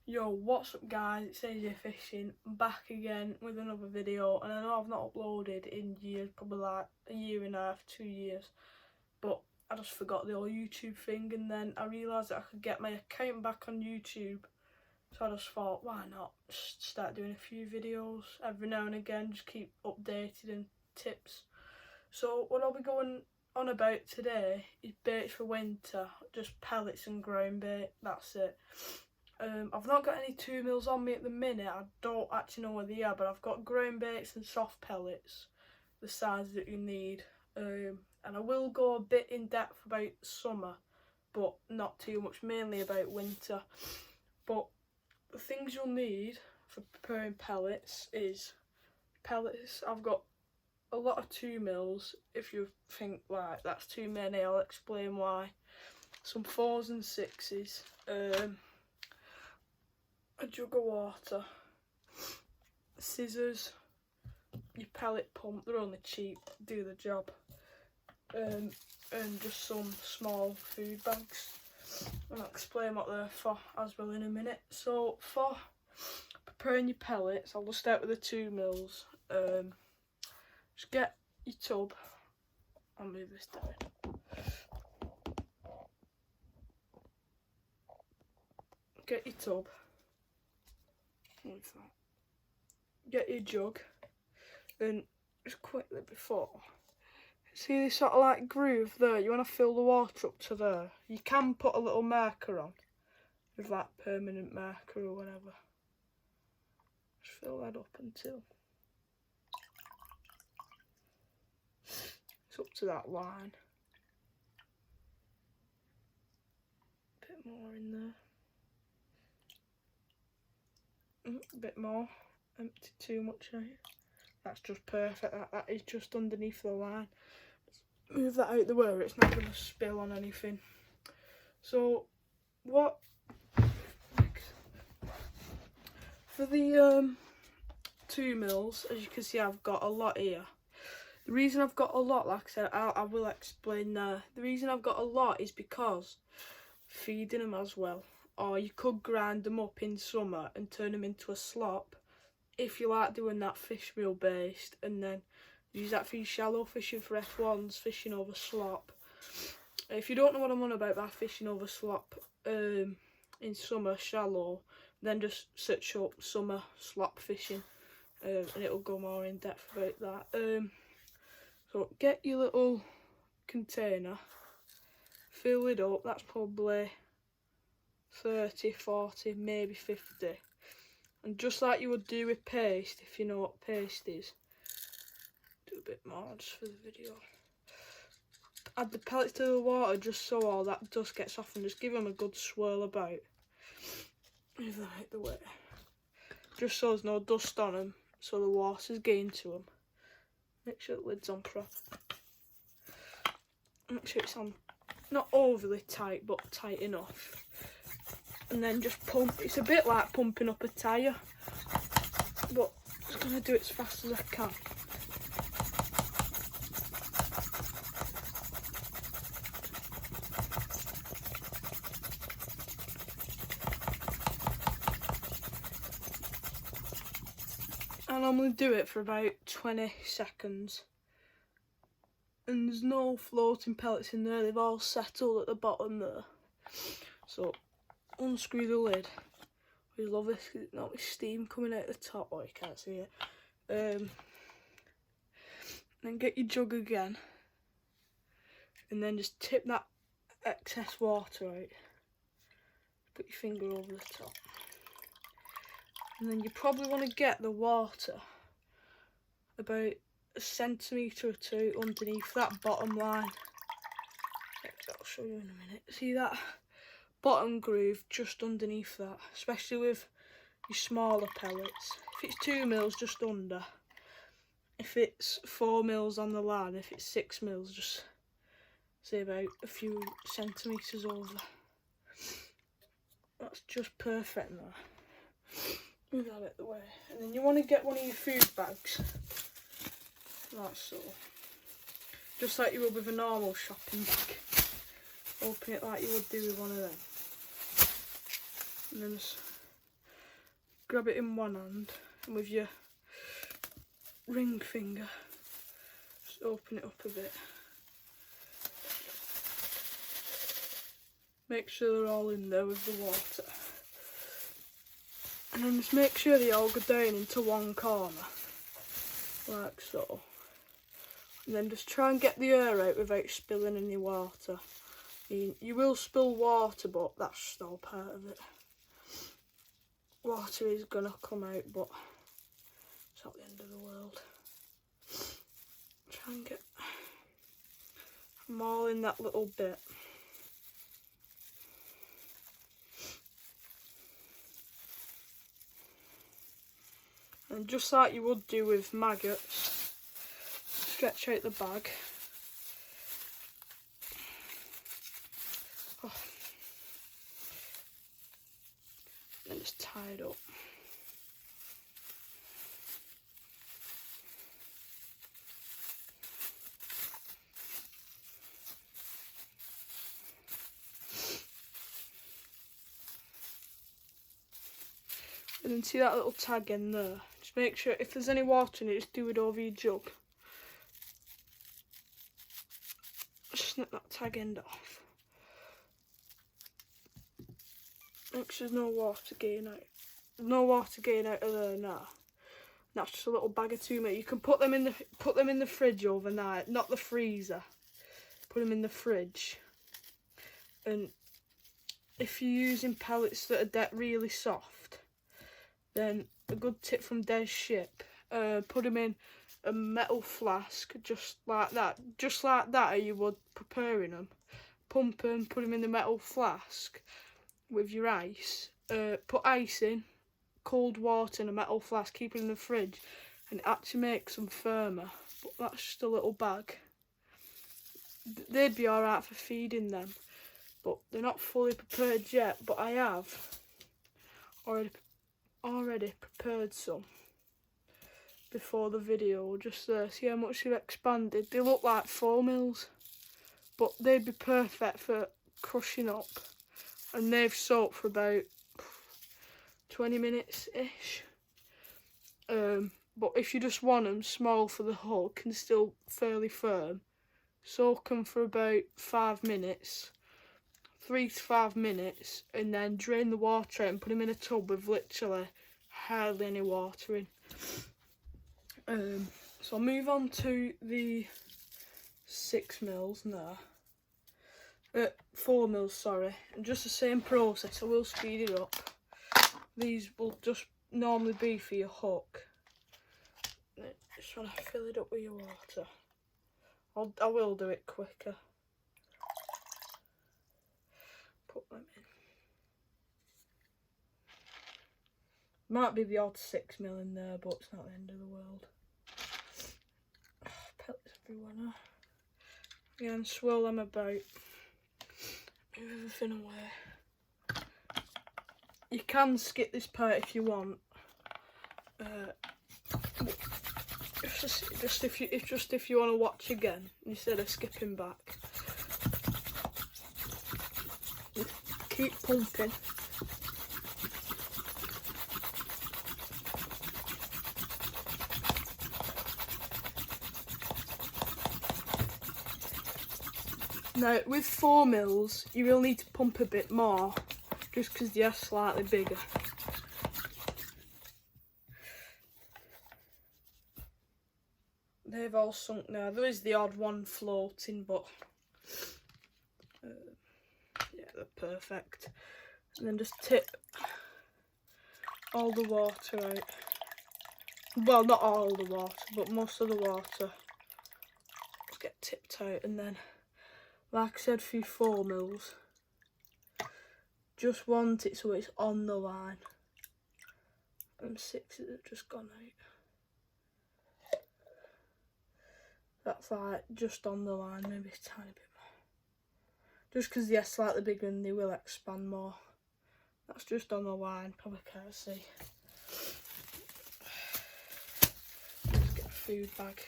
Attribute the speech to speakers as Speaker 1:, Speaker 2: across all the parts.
Speaker 1: Yo, what's up guys, it's AJ Fishing, I'm back again with another video, and I know I've not uploaded in years, probably like a year and a half, 2 years, but I just forgot the old YouTube thing, and then I realised that I could get my account back on YouTube, so I just thought, why not just start doing a few videos every now and again, just keep updated and tips. So what I'll be going on about today is baits for winter, just pellets and ground bait, that's it. I've not got any 2mm on me at the minute. I don't actually know where they are, but I've got ground baits and soft pellets, the size that you need. And I will go a bit in depth about summer, but not too much, mainly about winter. But the things you'll need for preparing pellets is pellets. I've got a lot of 2mm. If you think, like, that's too many, I'll explain why. Some 4s and 6s. A jug of water, scissors, your pellet pump, they're only cheap, do the job, and just some small food bags, and I'll explain what they're for as well in a minute. So for preparing your pellets, I'll just start with the 2mm. Just get your tub, I'll move this down, get your tub, get your jug, and just quickly before, see this sort of like groove there, you want to fill the water up to there. You can put a little marker on with like permanent marker or whatever, just fill that up until it's up to that line. A bit more in there. A bit more, empty too much now. That's just perfect, that is just underneath the line. Move that out the way, it's not going to spill on anything. So what, for the 2mm, as you can see I've got a lot here. The reason I've got a lot, like I said, I will explain there. The reason I've got a lot is because feeding them as well. Or you could grind them up in summer and turn them into a slop if you like doing that fish meal based, and then use that for your shallow fishing for F1s, fishing over slop. If you don't know what I'm on about by fishing over slop in summer shallow, then just search up summer slop fishing and it'll go more in depth about that. So get your little container, fill it up, that's probably 30, 40, maybe 50, and just like you would do with paste, if you know what paste is, do a bit more just for the video. Add the pellets to the water just so all that dust gets off, and just give them a good swirl about. Move them out the way, just so there's no dust on them, so the water's getting to them. Make sure the lid's on proper. Make sure it's on, not overly tight, but tight enough. And then just pump. It's a bit like pumping up a tyre, but I'm just going to do it as fast as I can. And I'm going to do it for about 20 seconds. And there's no floating pellets in there, they've all settled at the bottom there. So unscrew the lid. I love this because it's not with steam coming out the top. Oh, you can't see it. Then get your jug again, and then just tip that excess water out. Put your finger over the top, and then you probably want to get the water about a centimetre or two underneath that bottom line. I'll show you in a minute. See that bottom groove just underneath that, especially with your smaller pellets. If it's 2mm, just under. If it's 4mm on the line, if it's 6mm, just say about a few centimetres over. That's just perfect now. Move that out of the way. And then you want to get one of your food bags, like so. Just like you would with a normal shopping bag. Open it like you would do with one of them. And then just grab it in one hand and with your ring finger just open it up a bit. Make sure they're all in there with the water. And then just make sure they all go down into one corner, like so. And then just try and get the air out without spilling any water. You will spill water, but that's just all part of it. Water is gonna come out, but it's not the end of the world. Try and get them all in that little bit. And just like you would do with maggots, stretch out the bag. Oh. And just tie it up. And then see that little tag in there? Just make sure if there's any water in it, just do it over your jug. Just snip that tag end off. Make sure there's no water getting out. No water getting out of there now. That's just a little bag of 2 minutes. You can put them in the fridge overnight, not the freezer. Put them in the fridge. And if you're using pellets that are really soft, then a good tip from Des Ship, put them in a metal flask, just like that how you would preparing them. Pump them, put them in the metal flask with your ice. Put ice in, cold water in a metal flask, keep it in the fridge, and it actually makes them firmer. But that's just a little bag. They'd be alright for feeding them, but they're not fully prepared yet. But I have already prepared some before the video, just see how much they've expanded. They look like 4 mils, but they'd be perfect for crushing up, and they've soaked for about 20 minutes ish. But if you just want them small for the hook and still fairly firm, soak them for about 5 minutes, 3 to 5 minutes, and then drain the water out and put them in a tub with literally hardly any water in. So I'll move on to the 6 mils now. 4 mils, sorry. And just the same process, I will speed it up. These will just normally be for your hook. Just want to fill it up with your water. I will do it quicker. Put them in. Might be the odd 6 mil in there, but it's not the end of the world. Oh, pellets everywhere now. Again, swirl them about. Move everything away. You can skip this part if you want. Just if you want to watch again instead of skipping back. Keep pumping. Now with 4 mils, you will need to pump a bit more, just because they are slightly bigger. They've all sunk now. There is the odd one floating, but yeah, they're perfect. And then just tip all the water out. Well, not all the water, but most of the water. Just get tipped out, and then, like I said, for 4 mils, just want it so it's on the line. And 6 have just gone out. That's like just on the line, maybe a tiny bit more. Just because they're slightly bigger and they will expand more. That's just on the line, probably can't see. Let's get a food bag.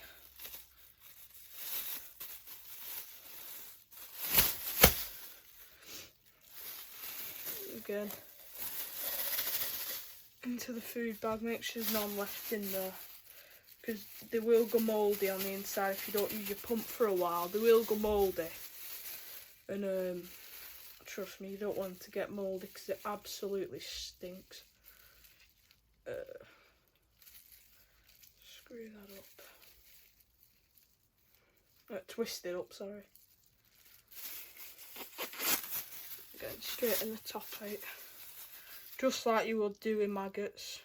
Speaker 1: Again. into the food bag. Make sure there's none left in there, because they will go mouldy on the inside if you don't use your pump for a while. They will go mouldy, and trust me, you don't want to get mouldy because it absolutely stinks. Screw that up. Twist it up, sorry. Getting straight in the top out. Just like you would do with maggots.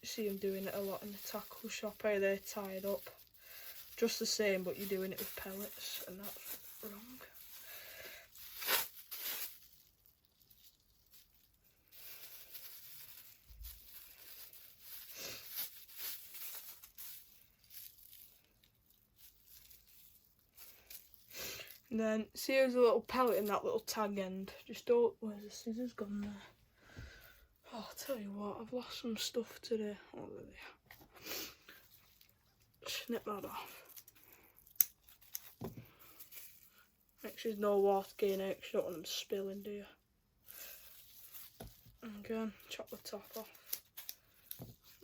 Speaker 1: You see them doing it a lot in the tackle shop, how they're tied up. Just the same, but you're doing it with pellets, and that's wrong. And then, see there's a little pellet in that little tag end. Just don't, where's the scissors gone there? Oh, I'll tell you what, I've lost some stuff today. Oh, there they are. Snip that off. Make sure there's no water getting out, 'cause you don't want them spilling, do you? And again, chop the top off.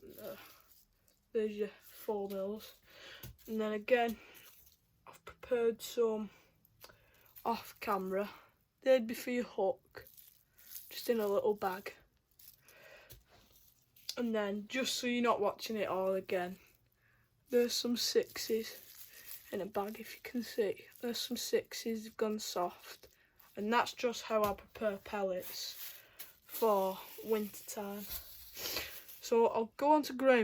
Speaker 1: And, there's your 4 mils. And then again, I've prepared some off camera. They'd be for your hook, just in a little bag. And then, just so you're not watching it all again, there's some 6s in a bag, if you can see. There's some 6s, they've gone soft. And that's just how I prepare pellets for winter time. So I'll go on to ground